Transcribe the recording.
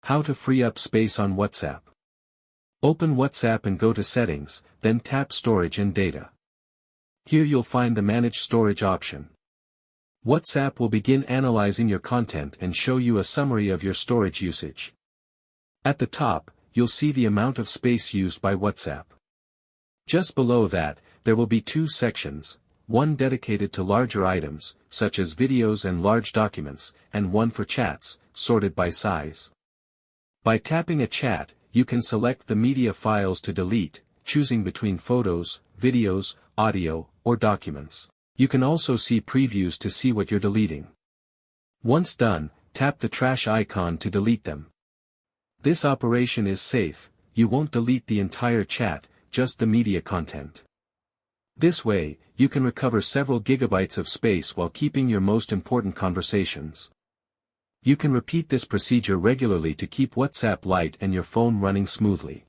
How to free up space on WhatsApp. Open WhatsApp and go to Settings, then tap Storage and Data. Here you'll find the Manage Storage option. WhatsApp will begin analyzing your content and show you a summary of your storage usage. At the top, you'll see the amount of space used by WhatsApp. Just below that, there will be two sections, one dedicated to larger items, such as videos and large documents, and one for chats, sorted by size. By tapping a chat, you can select the media files to delete, choosing between photos, videos, audio, or documents. You can also see previews to see what you're deleting. Once done, tap the trash icon to delete them. This operation is safe, you won't delete the entire chat, just the media content. This way, you can recover several gigabytes of space while keeping your most important conversations. You can repeat this procedure regularly to keep WhatsApp light and your phone running smoothly.